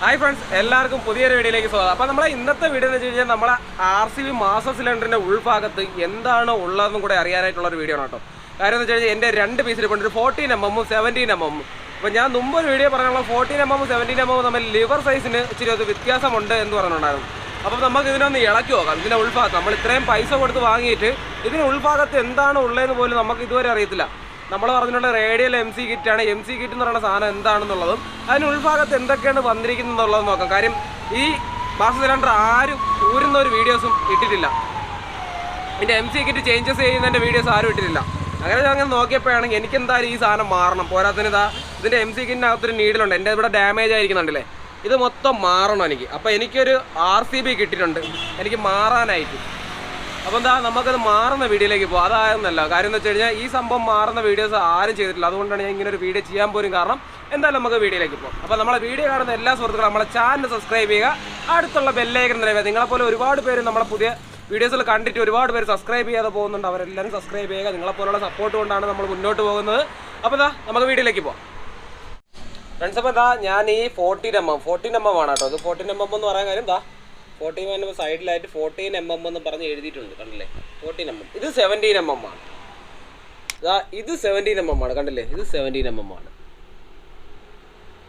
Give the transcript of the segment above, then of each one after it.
Hi friends, എല്ലാവർക്കും പുതിയൊരു വീഡിയോയിലേക്ക് സ്വാഗതം. അപ്പോൾ നമ്മൾ ഇന്നത്തെ വീഡിയോ എന്ന് വെച്ച് കഴിഞ്ഞാൽ നമ്മളെ RCB മാസ്റ്റർ സിലിണ്ടറിന്റെ ഉൾഭാഗത്ത് എന്താണ് ഉള്ളതെന്നും കൂടെ അറിയാനായിട്ടുള്ള ഒരു വീഡിയോ ആണ് കേട്ടോ. കാര്യം എന്ന് വെച്ച് കഴിഞ്ഞാൽ എൻ്റെ രണ്ട് പീസിൽ കൊണ്ട് 14mm 17mm. അപ്പോൾ ഞാൻ മുമ്പ് ഒരു വീഡിയോ പറഞ്ഞുള്ള 14mm 17mm തമ്മിൽ ലിവർ സൈസിന് ഇച്ചിരി ഒരു വ്യത്യാസമുണ്ട് എന്ന് പറഞ്ഞിട്ടുണ്ടായിരുന്നു. അപ്പോൾ നമുക്ക് ഇതിനൊന്ന് ഇളക്കി നോക്കാം. ഇതിൻ്റെ ഉൾഭാഗത്ത് നമ്മൾ ഇത്രയും പൈസ കൊടുത്ത് വാങ്ങിയിട്ട് ഇതിന് ഉൾഭാഗത്ത് എന്താണ് ഉള്ളതെന്ന് പോലും നമുക്ക് ഇതുവരെ അറിയത്തില്ല. നമ്മൾ പറഞ്ഞിട്ടുള്ള റേഡിയൽ MC കിറ്റാണ്. MC കിറ്റ് എന്ന് പറയുന്ന സാധനം എന്താണെന്നുള്ളതും അതിന് ഉൾഭാഗത്ത് എന്തൊക്കെയാണ് വന്നിരിക്കുന്നതെന്നുള്ളതും നോക്കാം. കാര്യം ഈ മാസ്റ്റർ സിലിണ്ടർ ആരും ഊരുന്ന ഒരു വീഡിയോസും ഇട്ടിട്ടില്ല. ഇതിൻ്റെ MC കിറ്റ് ചേഞ്ചസ് ചെയ്യുന്നതിൻ്റെ വീഡിയോസ് ആരും ഇട്ടിട്ടില്ല. അങ്ങനെ നോക്കിയപ്പോഴാണെങ്കിൽ എനിക്കെന്തായാലും ഈ സാധനം മാറണം. പോരാത്തതിന് ഇതിൻ്റെ MC കിറ്റിനകത്തൊരു നീഡിലുണ്ട്. എൻ്റെ ഇവിടെ ഡാമേജ് ആയിരിക്കുന്നുണ്ടല്ലേ, ഇത് മൊത്തം മാറണം എനിക്ക്. അപ്പോൾ എനിക്കൊരു RCB കിട്ടിയിട്ടുണ്ട് എനിക്ക് മാറാനായിട്ട്. അപ്പോൾ നമുക്കത് മാറുന്ന വീഡിയോയിലേക്ക് പോകും. അതായിരുന്നല്ല കാര്യം എന്ന് വെച്ച് കഴിഞ്ഞാൽ ഈ സംഭവം മാറുന്ന വീഡിയോസ് ആരും ചെയ്തിട്ടില്ല. അതുകൊണ്ടാണ് ഞാൻ ഇങ്ങനെ ഒരു വീഡിയോ ചെയ്യാൻ പോലും കാരണം. എന്തായാലും നമുക്ക് വീഡിയോയിലേക്ക് പോകും. അപ്പോൾ നമ്മളെ വീഡിയോ കാണുന്ന എല്ലാ സുഹൃത്തുക്കളും നമ്മളെ ചാനൽ സബ്സ്ക്രൈബ് ചെയ്യുക, അടുത്തുള്ള ബെല്ലൈക്കൺ നിലവിൽ. നിങ്ങളെപ്പോലെ ഒരുപാട് പേര് നമ്മളെ പുതിയ വീഡിയോസിൽ കണ്ടിട്ട് ഒരുപാട് പേര് സബ്സ്ക്രൈബ് ചെയ്യാതെ പോകുന്നുണ്ട്. അവരെല്ലാവരും സബ്സ്ക്രൈബ് ചെയ്യുക. നിങ്ങളെപ്പോലുള്ള സപ്പോർട്ട് കൊണ്ടാണ് നമ്മൾ മുന്നോട്ട് പോകുന്നത്. അപ്പോൾ നമുക്ക് വീഡിയോയിലേക്ക് പോകാം ഫ്രണ്ട്സ്. അപ്പോൾ ഞാൻ ഈ 14mm ആണ് കേട്ടോ. ഇത് 14mm എന്ന് പറയാൻ കാര്യം 14mm സൈഡിലായിട്ട് 14mm എന്ന് പറഞ്ഞ് എഴുതിയിട്ടുണ്ട്, കണ്ടില്ലേ? 14mm. ഇത് 17mm ആണ്. ഇത് 17mm ആണ്, കണ്ടില്ലേ? ഇത് 17mm ആണ്.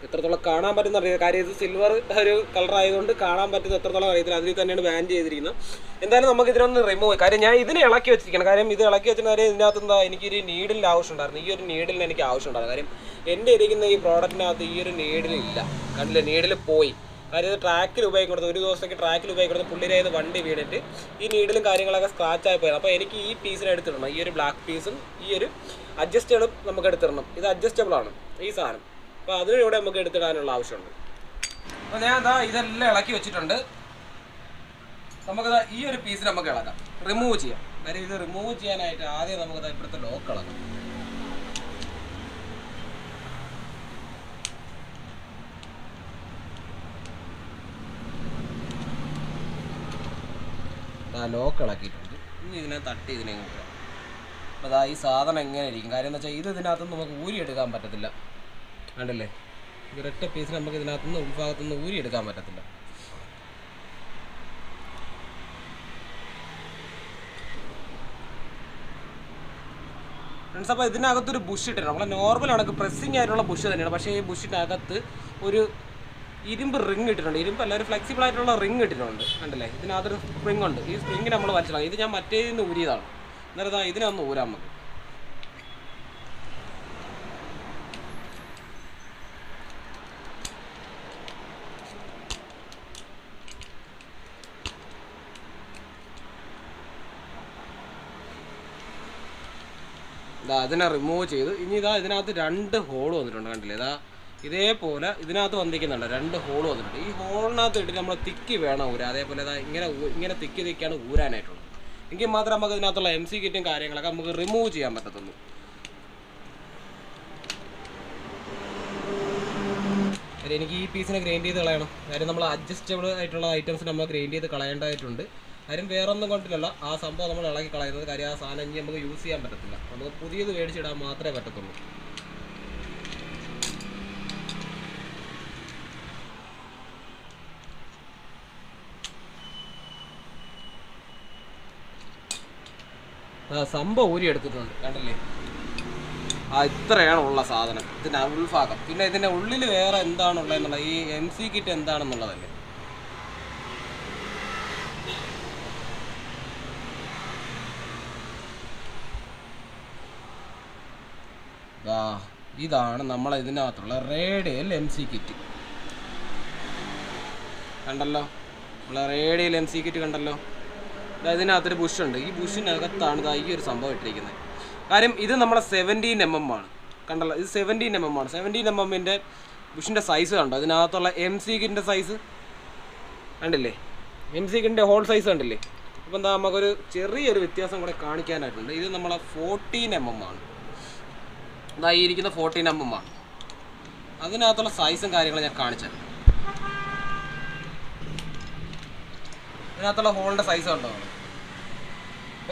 എത്രത്തോളം കാണാൻ പറ്റുന്ന അറിയാം. കാര്യം ഇത് സിൽവർ ഒരു കളർ ആയതുകൊണ്ട് കാണാൻ പറ്റുന്ന എത്രത്തോളം അറിയത്തില്ല. അതിൽ തന്നെയാണ് ബാൻ ചെയ്തിരിക്കുന്നത്. എന്തായാലും നമുക്ക് ഇതിനൊന്ന് റിമൂവ്. കാര്യം ഞാൻ ഇതിനെ ഇളക്കി വെച്ചിരിക്കണം. കാര്യം ഇത് ഇളക്കി വെച്ചിട്ട് കാര്യം ഇതിനകത്ത് എനിക്കൊരു നീഡിലിൻ്റെ ആവശ്യമുണ്ടായിരുന്നു. ഈ ഒരു നീഡിലിന് എനിക്ക് ആവശ്യമുണ്ടായിരുന്നു. കാര്യം എൻ്റെ ഇരിക്കുന്ന ഈ പ്രോഡക്റ്റിനകത്ത് ഈ ഒരു നീഡിലില്ല, കണ്ടില്ലേ? നീഡിൽ പോയി. കാര്യം ഇത് ട്രാക്കിൽ ഉപയോഗിക്കുന്നത്, ഒരു ദിവസത്തേക്ക് ട്രാക്കിൽ ഉപയോഗിക്കുന്നത് പുള്ളിയിലേത് വണ്ടി വീണിട്ട് ഈ നീഡിലും കാര്യങ്ങളൊക്കെ സ്ക്രാച്ച് ആയി പോയത്. അപ്പോൾ എനിക്ക് ഈ പീസിനെ എടുത്തിടണം. ഈ ഒരു ബ്ലാക്ക് പീസും ഈ ഒരു അഡ്ജസ്റ്റബിളും നമുക്ക് എടുത്തിടണം. ഇത് അഡ്ജസ്റ്റബിളാണ് ഈ സാധനം. അപ്പോൾ അതിലൂടെ നമുക്ക് എടുത്തിടാനുള്ള ആവശ്യമുണ്ട്. അപ്പോൾ ഞാൻ ഇതെല്ലാം ഇളക്കി വെച്ചിട്ടുണ്ട്. നമുക്കത് ഈ ഒരു പീസ് നമുക്ക് ഇളക്കാം, റിമൂവ് ചെയ്യാം. കാര്യം ഇത് റിമൂവ് ചെയ്യാനായിട്ട് ആദ്യം നമുക്കത് ഇവിടുത്തെ ലോക്ക് ഇളക്കാം. ലോക്ക് ഇളക്കിയിട്ടുണ്ട്. ഇനി ഇതിനെ തട്ടി ഇതിനെ നോക്കുക. അപ്പോൾ ഈ സാധനം എങ്ങനെ ഇരിക്കും? കാര്യം എന്ന് വെച്ചാൽ ഇത് ഇതിനകത്തുനിന്ന് നമുക്ക് ഊരിയെടുക്കാൻ പറ്റത്തില്ല, കണ്ടില്ലേ? ഒരൊറ്റ പീസിന് നമുക്ക് ഇതിനകത്തുനിന്ന് ഉൾഭാഗത്തുനിന്ന് ഊരിയെടുക്കാൻ പറ്റത്തില്ല. ഫ്രണ്ട്സ്, അപ്പോൾ ഇതിനകത്തൊരു ബുഷ് ഇട്ടിട്ടുണ്ട്. നമ്മളെ നോർമൽ കണക്ക് പ്രസ്സിങ് ആയിട്ടുള്ള ബുഷ് തന്നെയാണ്. പക്ഷേ ഈ ബുഷിനകത്ത് ഒരു ഇരുമ്പ് റിങ് ഇട്ടിട്ടുണ്ട്. ഇരുമ്പല്ല, ഒരു ഫ്ലെക്സിബിൾ ആയിട്ടുള്ള റിങ് ഇട്ടിട്ടുണ്ട്, കണ്ടില്ലേ? ഇതിനകത്തൊരു സ്പ്രിങ് ഉണ്ട്. ഈ സ്പ്രിങ്ങിന് നമ്മൾ വലിച്ചിടാം. ഇത് ഞാൻ മറ്റേതിൽ നിന്ന് ഊരിയതാണ്. അന്നേരം ഇതിനൊന്ന് ഊരാം നമുക്ക്. അതിനെ റിമൂവ് ചെയ്ത് ഇനി ഇതിനകത്ത് രണ്ട് ഹോൾ വന്നിട്ടുണ്ട്, കണ്ടില്ലേ? ഇതേപോലെ ഇതിനകത്ത് വന്നിരിക്കുന്നുണ്ട്, രണ്ട് ഹോൾ വന്നിട്ടുണ്ട്. ഈ ഹോളിനകത്ത് ഇട്ടിട്ട് നമ്മൾ തിക്കി വേണം ഊരാൻ. അതേപോലെ ഇങ്ങനെ തിക്കിയാണ് ഊരാനായിട്ടുള്ളത്. എങ്കിൽ മാത്രമേ നമുക്ക് ഇതിനകത്തുള്ള MC കിറ്റും കാര്യങ്ങളൊക്കെ നമുക്ക് റിമൂവ് ചെയ്യാൻ പറ്റത്തുള്ളൂ. എനിക്ക് ഈ പീസിനെ ഗ്രൈൻഡ് ചെയ്ത് കളയണം. കാര്യം നമ്മൾ അഡ്ജസ്റ്റബിൾ ആയിട്ടുള്ള ഐറ്റംസ് നമ്മൾ ഗ്രൈൻഡ് ചെയ്ത് കളയേണ്ടതായിട്ടുണ്ട്. കാര്യം വേറെ ഒന്നും കൊണ്ടില്ലല്ലോ, ആ സംഭവം നമ്മൾ ഇളക്കി കളയുന്നത്. കാര്യം ആ സാധനം ഇനി നമുക്ക് യൂസ് ചെയ്യാൻ പറ്റത്തില്ല. നമുക്ക് പുതിയത് മേടിച്ചിടാൻ മാത്രമേ പറ്റത്തുള്ളൂ. സംഭവം ഊരി എടുത്തിട്ടുണ്ട്, കണ്ടില്ലേ? ഇത്രയാണ് ഉള്ള സാധനം, ഇതിൻ്റെ ഉൾഭാഗം. പിന്നെ ഇതിൻ്റെ ഉള്ളിൽ വേറെ എന്താണുള്ളതെന്നുള്ളത്, ഈ MC കിറ്റ് എന്താണെന്നുള്ളതല്ലേ. ഇതാണ് നമ്മളെ ഇതിനകത്തുള്ള റേഡിയൽ MC കിറ്റ്, കണ്ടല്ലോ? നമ്മളെ റേഡിയൽ MC കിറ്റ് കണ്ടല്ലോ? ഇതിനകത്തൊരു ബുഷുണ്ട്. ഈ ബുഷിനകത്താണ് ഈ ഒരു സംഭവം ഇട്ടിരിക്കുന്നത്. കാര്യം ഇത് നമ്മളെ 17mm ആണ്, കണ്ടല്ലോ? ഇത് 17mm ആണ്. 17mm ബുഷിൻ്റെ സൈസ് കണ്ടോ? ഇതിനകത്തുള്ള MC കിറ്റിൻ്റെ സൈസ് കണ്ടില്ലേ? MC കിറ്റിൻ്റെ ഹോൾ സൈസ് കണ്ടില്ലേ? അപ്പോൾ നമുക്കൊരു ചെറിയൊരു വ്യത്യാസം കൂടെ കാണിക്കാനായിട്ടുണ്ട്. ഇത് നമ്മളെ 14mm ആണ്. ഈ ഇരിക്കുന്ന 14mm ആണ്. അതിനകത്തുള്ള സൈസും കാര്യങ്ങളും ഞാൻ കാണിച്ചത്. ഇതിനകത്തുള്ള ഹോളിൻ്റെ സൈസ് കണ്ടോ?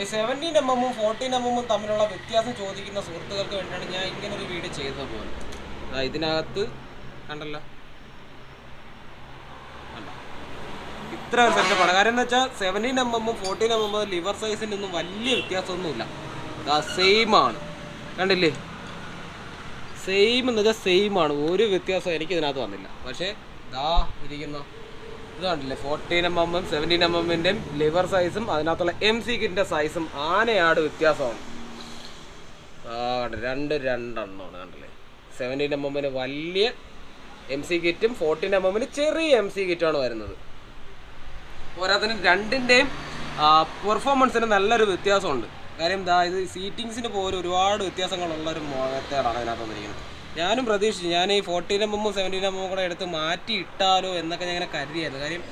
ഈ 17mm 14mm തമ്മിലുള്ള വ്യത്യാസം ചോദിക്കുന്ന സുഹൃത്തുക്കൾക്ക് വേണ്ടിയാണ് ഞാൻ ഇങ്ങനൊരു വീഡിയോ ചെയ്തത് പോലും. ഇതിനകത്ത് കണ്ടല്ലോ, ഇത്ര ഒരു സെറ്റപ്പാണ്. കാര്യം എന്ന് വെച്ചാൽ 17mm 14mm ലിവർ സൈസിൻ്റെ ഒന്നും വലിയ വ്യത്യാസമൊന്നുമില്ല. സെയിം ആണ്, കണ്ടില്ലേ? സെയിം എന്ന് വെച്ചാൽ സെയിം ആണ്, ഒരു വ്യത്യാസം എനിക്ക് ഇതിനകത്ത് വന്നില്ല. പക്ഷേ ഇതാ ഇരിക്കുന്ന ഇത് കണ്ടില്ലേ, 14mm 17mm ലിവർ സൈസും അതിനകത്തുള്ള MC കിറ്റിൻ്റെ സൈസും ആനയാട് വ്യത്യാസമാണ്. രണ്ട് രണ്ടെണ്ണമാണ്, കണ്ടില്ലേ? 17mm വലിയ MC കിറ്റും 14mm ചെറിയ MC കിറ്റാണ് വരുന്നത്. പോരാത്തതിന് രണ്ടിൻ്റെയും പെർഫോമൻസിന് നല്ലൊരു വ്യത്യാസമുണ്ട്. കാര്യം ഇത് സീറ്റിങ്സിന് പോലും ഒരുപാട് വ്യത്യാസങ്ങളുള്ളൊരു മെത്തേഡാണ് അതിനകത്ത് വന്നിരിക്കുന്നത്. ഞാനും പ്രതീക്ഷിച്ചു, ഞാൻ ഈ 14mm 17mm കൂടെ എടുത്ത് മാറ്റി ഇട്ടാലോ എന്നൊക്കെ ഞാൻ ഇങ്ങനെ കരുതിയായിരുന്നു. കാര്യം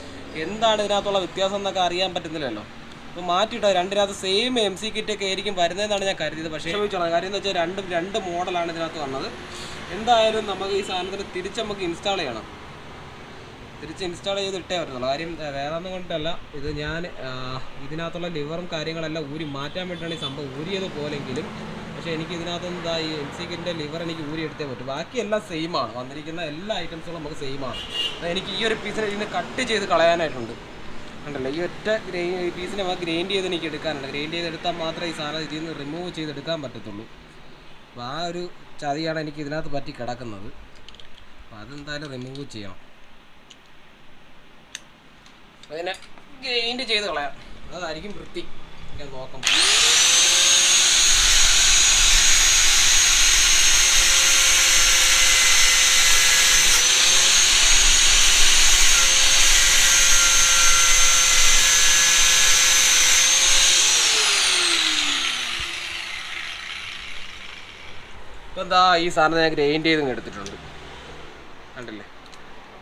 എന്താണ് ഇതിനകത്തുള്ള വ്യത്യാസം എന്നൊക്കെ അറിയാൻ പറ്റുന്നില്ലല്ലോ. അപ്പോൾ മാറ്റിയിട്ടോ, രണ്ടിനകത്ത് സെയിം MC കിറ്റൊക്കെ ആയിരിക്കും വരുന്നതെന്നാണ് ഞാൻ കരുതിയത്. പക്ഷേ ചോദിച്ചോളാം, കാര്യം എന്ന് വെച്ചാൽ രണ്ട് മോഡലാണ് ഇതിനകത്ത് വന്നത്. എന്തായാലും നമുക്ക് ഈ സാധനത്തിന് തിരിച്ച് നമുക്ക് ഇൻസ്റ്റാൾ ചെയ്യണം. തിരിച്ച് ഇൻസ്റ്റാൾ ചെയ്ത് ഇട്ടേ പറ്റുള്ളൂ. കാര്യം വേറെ ഒന്നും കൊണ്ടല്ല, ഇത് ഞാൻ ഇതിനകത്തുള്ള ലിവറും കാര്യങ്ങളെല്ലാം ഊരി മാറ്റാൻ വേണ്ടിയിട്ടാണ് ഈ സംഭവം ഊരിയത് പോലെങ്കിലും. പക്ഷേ എനിക്ക് ഇതിനകത്തൊന്നും ഈ MC കിറ്റിൻ്റെ ലിവർ എനിക്ക് ഊരി എടുത്തേ പറ്റും. ബാക്കിയെല്ലാം സെയിമാണ്, വന്നിരിക്കുന്ന എല്ലാ ഐറ്റംസുകളും നമുക്ക് സെയിമാണ്. എനിക്ക് ഈ ഒരു പീസിനെ ഇതിന് കട്ട് ചെയ്ത് കളയാനായിട്ടുണ്ട്, കണ്ടല്ലോ? ഈ ഒറ്റ പീസിനെ നമുക്ക് ഗ്രൈൻഡ് ചെയ്ത് എനിക്ക് എടുക്കാനുണ്ട്. ഗ്രൈൻഡ് ചെയ്തെടുത്താൽ മാത്രമേ ഈ സാധനം ഇതിൽ നിന്ന് റിമൂവ് ചെയ്തെടുക്കാൻ പറ്റത്തുള്ളൂ. അപ്പോൾ ആ ഒരു ചതിയാണ് എനിക്ക് ഇതിനകത്ത് പറ്റി കിടക്കുന്നത്. അപ്പോൾ അതെന്തായാലും റിമൂവ് ചെയ്യണം. അതിനെ ഗ്രൈൻഡ് ചെയ്ത് കളയാം, അതായിരിക്കും വൃത്തി. ഞാൻ നോക്കാം. ഇപ്പം ഈ സാധനം ഞാൻ ഗ്രൈൻഡ് ചെയ്ത് എടുത്തിട്ടുണ്ട്, കണ്ടില്ലേ?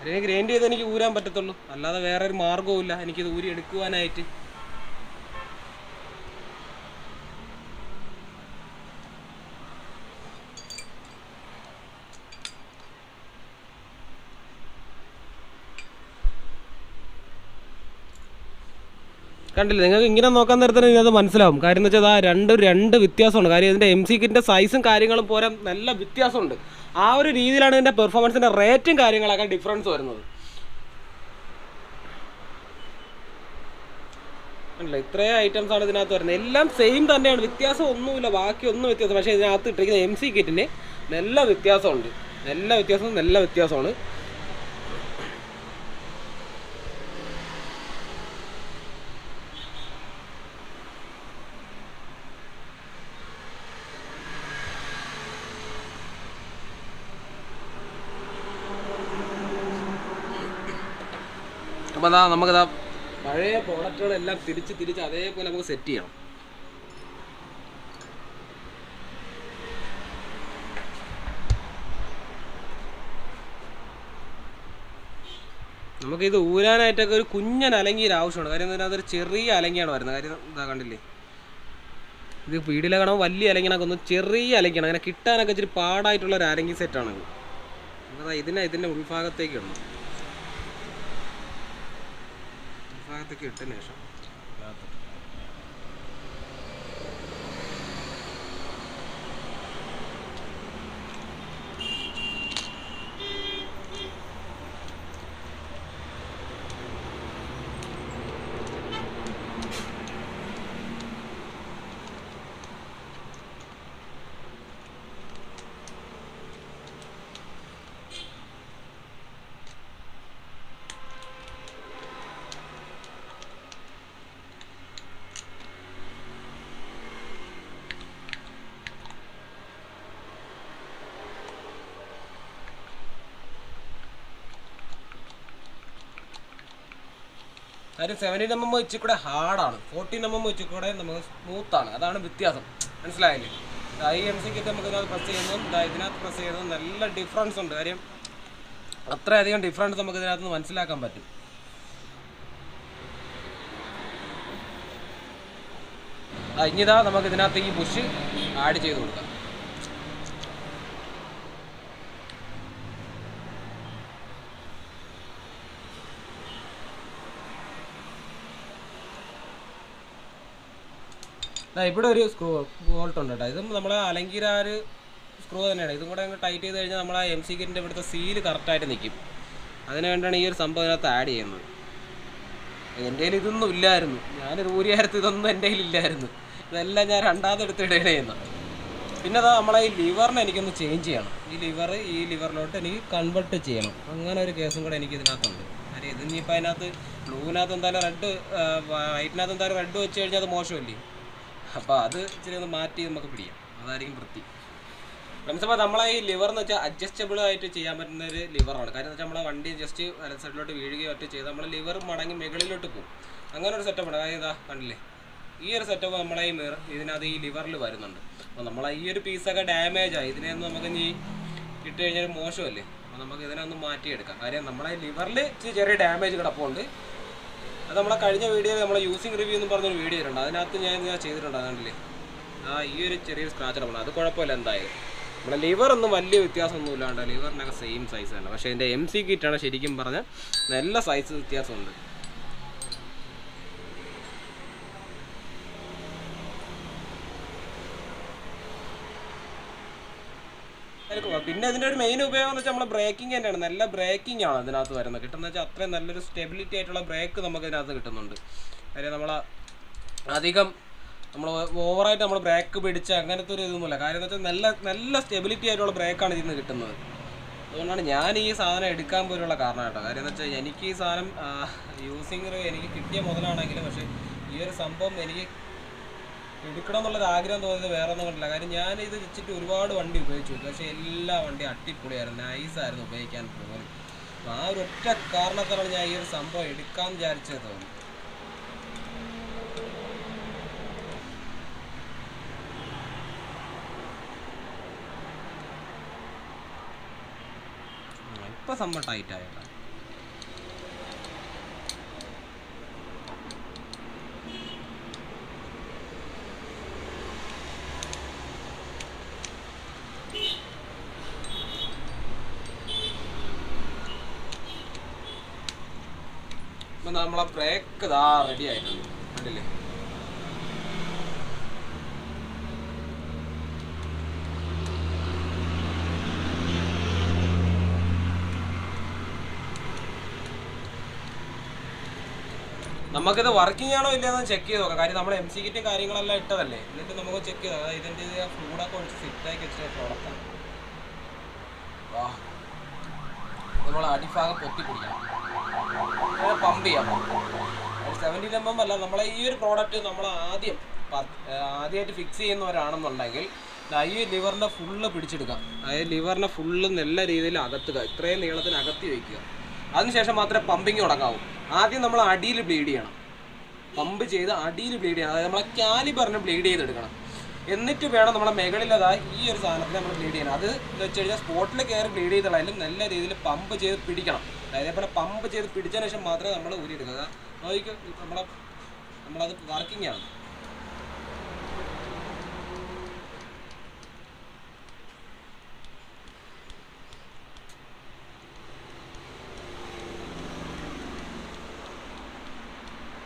അതിനെ ഗ്രൈൻഡ് ചെയ്ത് എനിക്ക് ഊരാൻ പറ്റത്തുള്ളൂ, അല്ലാതെ വേറെ ഒരു മാർഗ്ഗവും ഇല്ല എനിക്കിത് ഊരി എടുക്കുവാനായിട്ട്. കണ്ടില്ലേ? നിങ്ങൾക്ക് ഇങ്ങനെ നോക്കാൻ നേരത്തിന് ഇതിനകത്ത് മനസ്സിലാവും. കാര്യം എന്ന് വെച്ചാൽ രണ്ട് വ്യത്യാസമുണ്ട്. കാര്യം ഇതിൻ്റെ MC കിറ്റിൻ്റെ സൈസും കാര്യങ്ങളും പോരാ നല്ല വ്യത്യാസമുണ്ട്. ആ ഒരു രീതിയിലാണ് ഇതിൻ്റെ പെർഫോമൻസിൻ്റെ റേറ്റും കാര്യങ്ങളൊക്കെ ഡിഫറൻസ് വരുന്നത്. അല്ല, ഇത്രയും ഐറ്റംസാണ് ഇതിനകത്ത് വരുന്നത്. എല്ലാം സെയിം തന്നെയാണ്, വ്യത്യാസം ഒന്നുമില്ല, ബാക്കിയൊന്നും വ്യത്യാസം. പക്ഷേ ഇതിനകത്ത് ഇട്ടിരിക്കുന്ന MC കിറ്റിന് നല്ല വ്യത്യാസമുണ്ട്. നല്ല വ്യത്യാസമാണ്. അപ്പോൾ നമുക്കിതാ പഴയ പ്രോഡക്റ്റുകളെല്ലാം തിരിച്ച് അതേപോലെ നമുക്ക് സെറ്റ് ചെയ്യണം. നമുക്കിത് ഊരാനായിട്ടൊക്കെ ഒരു കുഞ്ഞൻ അലങ്ങിയൊരു ആവശ്യമാണ്. കാര്യം അതിനകത്തൊരു ചെറിയ അലങ്ങിയാണ് വരുന്നത്. കാര്യം എന്താ കണ്ടില്ലേ, ഇത് വീടിലെ കാണാൻ വലിയ അലങ്ങിനൊക്കെ ഒന്ന് ചെറിയ അലങ്ങിയാണ്. അങ്ങനെ കിട്ടാനൊക്കെ ഇച്ചിരി പാടായിട്ടുള്ളൊരു അലങ്ങി സെറ്റാണിത്. അപ്പോൾ ഇതിൻ്റെ ഉൾഭാഗത്തേക്ക് ഇടണം. ഉൾഭാഗത്തേക്ക് ഇട്ടതിന് ശേഷം കാര്യം 17mm ഇച്ചിക്കൂടെ ഹാർഡാണ്, 14mm ഇച്ചിക്കൂടെ നമുക്ക് സ്മൂത്താണ്. അതാണ് വ്യത്യാസം, മനസ്സിലായില്ലേ? ഈ MC കിറ്റ് നമുക്ക് ഇതിനകത്ത് പ്രസ് ചെയ്യുന്നതും ഇതിനകത്ത് പ്രസ് ചെയ്യുന്നതും നല്ല ഡിഫറൻസ് ഉണ്ട്. കാര്യം അത്രയധികം ഡിഫറൻസ് നമുക്ക് ഇതിനകത്ത് നിന്ന് മനസ്സിലാക്കാൻ പറ്റും. ഇനിതാ നമുക്ക് ഇതിനകത്ത് ഈ ബുഷ് ആഡ് ചെയ്ത് കൊടുക്കാം. ഇവിടെ ഒരു സ്ക്രൂ ബോൾട്ട് ഉണ്ട് കേട്ടോ. ഇതും നമ്മളെ അലങ്കിരാര് സ്ക്രൂ തന്നെയാണ്. ഇതും കൂടെ ടൈറ്റ് ചെയ്ത് കഴിഞ്ഞാൽ നമ്മളെ MC കിറ്റിൻ്റെ ഇവിടുത്തെ സീല് കറക്റ്റായിട്ട് നിൽക്കും. അതിന് വേണ്ടിയാണ് ഈ ഒരു സംഭവം ഇതിനകത്ത് ആഡ് ചെയ്യുന്നത്. എൻ്റെ കയ്യിൽ ഇതൊന്നും ഇല്ലായിരുന്നു. ഞാനൊരു ഊരിയാരത്ത് ഇതൊന്നും എൻ്റെ കയ്യിലില്ലായിരുന്നു. ഇതെല്ലാം ഞാൻ രണ്ടാമത് എടുത്ത് ഇടുകയാണ്. പിന്നെ അതാ നമ്മളെ ഈ ലിവറിനെ എനിക്കൊന്ന് ചേഞ്ച് ചെയ്യണം. ഈ ലിവറിലോട്ട് എനിക്ക് കൺവെർട്ട് ചെയ്യണം. അങ്ങനെ ഒരു കേസും കൂടെ എനിക്ക് ഇതിനകത്തുണ്ട്. കാര്യം ഇത് ഇനിയിപ്പോൾ അതിനകത്ത് ബ്ലൂവിനകത്ത് എന്തായാലും റെഡ്, വൈറ്റിനകത്ത് എന്തായാലും റെഡ് വെച്ച് കഴിഞ്ഞാൽ അത് മോശമല്ലേ. അപ്പോൾ അത് ഇച്ചിരി ഒന്ന് മാറ്റി നമുക്ക് പിടിക്കാം. അതായിരിക്കും വൃത്തി. ഫ്രണ്ട്സ്, അപ്പോൾ നമ്മളെ ഈ ലിവർ എന്ന് വെച്ചാൽ അഡ്ജസ്റ്റബിൾ ആയിട്ട് ചെയ്യാൻ പറ്റുന്ന ഒരു ലിവറാണ്. കാര്യം എന്ന് വെച്ചാൽ നമ്മളെ വണ്ടി ജസ്റ്റ് വലത് സൈഡിലോട്ട് വീഴുകയോ ഒറ്റ ചെയ്ത് നമ്മൾ ലിവർ മടങ്ങി മുകളിലോട്ട് പോകും. അങ്ങനെ ഒരു സെറ്റപ്പാണ്. കാര്യം ഇതാ കണ്ടില്ലേ, ഈ ഒരു സെറ്റപ്പ് നമ്മളെ ഈ ഇതിനകത്ത് ഈ ലിവറിൽ വരുന്നുണ്ട്. അപ്പോൾ നമ്മളെ ഈ ഒരു പീസൊക്കെ ഡാമേജ് ആയി. ഇതിനെയൊന്നും നമുക്ക് ഇനി ഇട്ട് കഴിഞ്ഞാൽ മോശമല്ലേ. അപ്പോൾ നമുക്ക് ഇതിനൊന്ന് മാറ്റിയെടുക്കാം. കാര്യം നമ്മളെ ലിവറിൽ ചെറിയ ഡാമേജ് കിടപ്പുണ്ട്. അത് നമ്മളെ കഴിഞ്ഞ വീഡിയോയിൽ നമ്മളെ യൂസിങ് റിവ്യൂ എന്ന് പറഞ്ഞൊരു വീഡിയോ ഉണ്ട്. അതിനകത്ത് ഞാൻ ചെയ്തിട്ടുണ്ട്. അതുകൊണ്ടല്ലേ ഈ ഒരു ചെറിയൊരു സ്ക്രാച്ച് ആണ്. അത് കുഴപ്പമില്ല. എന്തായാലും നമ്മളെ ലിവറൊന്നും വലിയ വ്യത്യാസമൊന്നും ഇല്ലാണ്ട് ലിവറിനൊക്കെ സെയിം സൈസ് തന്നെ. പക്ഷേ എൻ്റെ MC കിറ്റാണ് ശരിക്കും പറഞ്ഞാൽ നല്ല സൈസ് വ്യത്യാസമുണ്ട്. പിന്നെ ഇതിൻ്റെ ഒരു മെയിൻ ഉപയോഗം എന്ന് വെച്ചാൽ നമ്മളെ ബ്രേക്കിംഗ് തന്നെയാണ്. നല്ല ബ്രേക്കിംഗ് ആണ് ഇതിനകത്ത് വരുന്നത്. കിട്ടുന്നത് വെച്ചാൽ അത്രയും നല്ലൊരു സ്റ്റെബിലിറ്റി ആയിട്ടുള്ള ബ്രേക്ക് നമുക്ക് ഇതിനകത്ത് കിട്ടുന്നുണ്ട്. കാര്യം നമ്മൾ അധികം നമ്മൾ ഓവറായിട്ട് നമ്മൾ ബ്രേക്ക് പിടിച്ച് അങ്ങനത്തെ ഒരു ഇതൊന്നുമില്ല. കാര്യം എന്ന് വെച്ചാൽ നല്ല സ്റ്റെബിലിറ്റി ആയിട്ടുള്ള ബ്രേക്കാണ് ഇതിൽ നിന്ന് കിട്ടുന്നത്. അതുകൊണ്ടാണ് ഞാൻ ഈ സാധനം എടുക്കാൻ പോലുള്ള കാരണം കേട്ടോ. കാര്യം എന്ന് വെച്ചാൽ എനിക്ക് ഈ സാധനം യൂസിങ് എനിക്ക് കിട്ടിയ മുതലാണെങ്കിലും, പക്ഷേ ഈ ഒരു സംഭവം എനിക്ക് എടുക്കണം എന്നുള്ളൊരു ആഗ്രഹം തോന്നിയത് വേറെ ഒന്നും കണ്ടില്ല. കാര്യം ഞാൻ ഇത് വെച്ചിട്ട് ഒരുപാട് വണ്ടി ഉപയോഗിച്ചു. പക്ഷേ എല്ലാ വണ്ടി അടിപൊളിയായിരുന്നു, നൈസായിരുന്നു ഉപയോഗിക്കാൻ പോലും. അപ്പോൾ ആ ഒരു ഒറ്റ കാരണത്താലാണ് ഞാൻ ഈ ഒരു സംഭവം എടുക്കാൻ വിചാരിച്ചത് തോന്നി. ഇപ്പം സംഭവം ടൈറ്റായിട്ടാണ്. ഇപ്പം നമ്മളെ ബ്രേക്ക് ഇതാ റെഡി ആയിട്ടുണ്ട്. കണ്ടില്ലേ, നമുക്കിത് വർക്കിംഗ് ആണോ ഇല്ലയെന്ന് ചെക്ക് ചെയ്ത് നോക്കാം. കാര്യം നമ്മൾ MC കിറ്റും കാര്യങ്ങളെല്ലാം ഇട്ടതല്ലേ. എന്നിട്ട് നമുക്ക് ചെക്ക് ചെയ്താൽ ഇതിൻ്റെ ഫ്ലൂഡൊക്കെ ഒഴിച്ച് ഫിറ്റാക്കി വെച്ച പ്രോഡക്റ്റാണ്. നമ്മൾ അടിഭാഗം പൊത്തി പിടിക്കണം, പമ്പ് ചെയ്യാം. 70 mm അല്ല, നമ്മളെ ഈ ഒരു പ്രോഡക്റ്റ് നമ്മൾ ആദ്യമായിട്ട് ഫിക്സ് ചെയ്യുന്നവരാണെന്നുണ്ടെങ്കിൽ ഈ ലിവറിൻ്റെ ഫുള്ള് പിടിച്ചെടുക്കാം. അതായത് ലിവറിനെ ഫുള്ള് നല്ല രീതിയിൽ അകത്തുക, ഇത്രയും നീളത്തിന് അകത്തി വയ്ക്കുക. അതിനുശേഷം മാത്രമേ പമ്പിങ് തുടങ്ങാവൂ. ആദ്യം നമ്മൾ അടിയിൽ ബ്ലീഡ് ചെയ്യണം. പമ്പ് ചെയ്ത് അടിയിൽ ബ്ലീഡ് ചെയ്യണം. അതായത് നമ്മളെ കാലിബറിന് ബ്ലീഡ് ചെയ്തെടുക്കണം. എന്നിട്ട് വേണം നമ്മളെ മുകളിലതായി ഈ ഒരു സാധനത്തിന് നമ്മൾ ബ്ലീഡ് ചെയ്യണം. അത് എന്ന് വെച്ച് കഴിഞ്ഞാൽ സ്പോട്ടിൽ കയറി ബ്ലീഡ് ചെയ്താലും നല്ല രീതിയിൽ പമ്പ് ചെയ്ത് പിടിക്കണം. അതേപോലെ പമ്പ് ചെയ്ത് പിടിച്ചതിന് ശേഷം മാത്രമേ നമ്മൾ ഊരിയെടുക്കുക. നോക്കിക്ക് നമ്മളത് വർക്കിംഗ് ആണ്.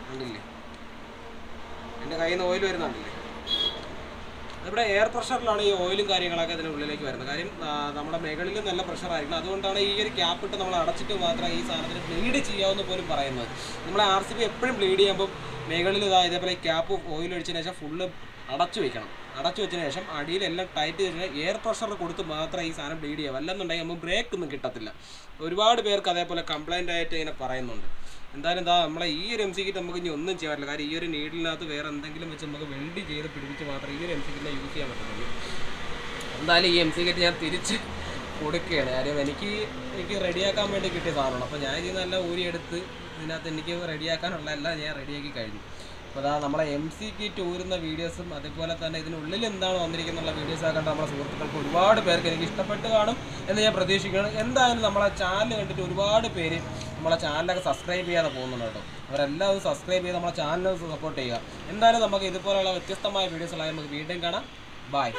കണ്ടില്ലേ, എൻ്റെ കയ്യിൽ നിന്ന് ഓയിൽ വരുന്നുണ്ടല്ലേ. അതിവിടെ എയർ പ്രഷറിലാണ് ഈ ഓയിലും കാര്യങ്ങളൊക്കെ ഇതിനുള്ളിലേക്ക് വരുന്നത്. കാര്യം നമ്മുടെ മുകളിൽ നല്ല പ്രഷറായിരിക്കണം. അതുകൊണ്ടാണ് ഈ ഒരു ക്യാപ്പ് ഇട്ട് നമ്മൾ അടച്ചിട്ട് മാത്രമേ ഈ സാധനത്തിന് ബ്ലീഡ് ചെയ്യാമെന്ന് പോലും പറയുന്നത്. നമ്മളെ RCB എപ്പോഴും ബ്ലീഡ് ചെയ്യുമ്പോൾ മുകളിൽ ഇതേപോലെ ഈ ക്യാപ്പ് ഓയിൽ ഒഴിച്ചതിന് ശേഷം ഫുള്ള് അടച്ചു വയ്ക്കണം. അടച്ചു വെച്ചതിന് ശേഷം അടിയിലെല്ലാം ടൈറ്റ് ചെയ്ത് എയർ പ്രഷർ കൊടുത്ത് മാത്രമേ ഈ സാധനം ബ്ലീഡ് ചെയ്യാം. അല്ലെന്നുണ്ടെങ്കിൽ നമുക്ക് ബ്രേക്ക് ഒന്നും കിട്ടത്തില്ല. ഒരുപാട് പേർക്ക് അതേപോലെ കംപ്ലൈൻ്റ് ആയിട്ട് ഇങ്ങനെ പറയുന്നുണ്ട്. എന്തായാലും നമ്മളെ ഈ ഒരു MC കിറ്റ് നമുക്ക് ഇനി ഒന്നും ചെയ്യാൻ പറ്റില്ല. കാര്യം ഈ ഒരു നീഡിലിനകത്ത് വേറെ എന്തെങ്കിലും വെച്ച് നമുക്ക് വെൽഡ് ചെയ്ത് പിടിപ്പിച്ച് മാത്രമേ ഈ ഒരു MC കിറ്റിനെ യൂസ് ചെയ്യാൻ പറ്റുള്ളൂ. എന്തായാലും ഈ MC കിറ്റ് ഞാൻ തിരിച്ച് കൊടുക്കുകയാണ്. കാര്യം എനിക്ക് റെഡിയാക്കാൻ വേണ്ടി കിട്ടിയ സാധനമാണ്. അപ്പോൾ ഞാൻ ഇത് നല്ല ഊരിയെടുത്ത് ഇതിനകത്ത് എനിക്ക് റെഡിയാക്കാനുള്ള എല്ലാം ഞാൻ റെഡിയാക്കി കഴിഞ്ഞു. അപ്പോൾ നമ്മളെ MC കിറ്റ് ഊരുന്ന വീഡിയോസും അതുപോലെ തന്നെ ഇതിനുള്ളിൽ എന്താണ് വന്നിരിക്കുന്നുള്ള വീഡിയോസൊക്കെ കണ്ട് നമ്മളെ സുഹൃത്തുക്കൾക്ക് ഒരുപാട് പേർക്ക് എനിക്ക് ഇഷ്ടപ്പെട്ട് കാണും എന്ന് ഞാൻ പ്രതീക്ഷിക്കുകയാണ്. എന്തായാലും നമ്മളെ ചാനൽ കണ്ടിട്ട് ഒരുപാട് പേര് നമ്മളെ ചാനലൊക്കെ സബ്സ്ക്രൈബ് ചെയ്യാതെ പോകുന്നുണ്ട് കേട്ടോ. അവരെല്ലാവരും സബ്സ്ക്രൈബ് ചെയ്ത് നമ്മളെ ചാനലിനെ സപ്പോർട്ട് ചെയ്യുക. എന്തായാലും നമുക്ക് ഇതുപോലെയുള്ള വ്യത്യസ്തമായ വീഡിയോസുകളായി നമുക്ക് വീണ്ടും കാണാം. ബൈ.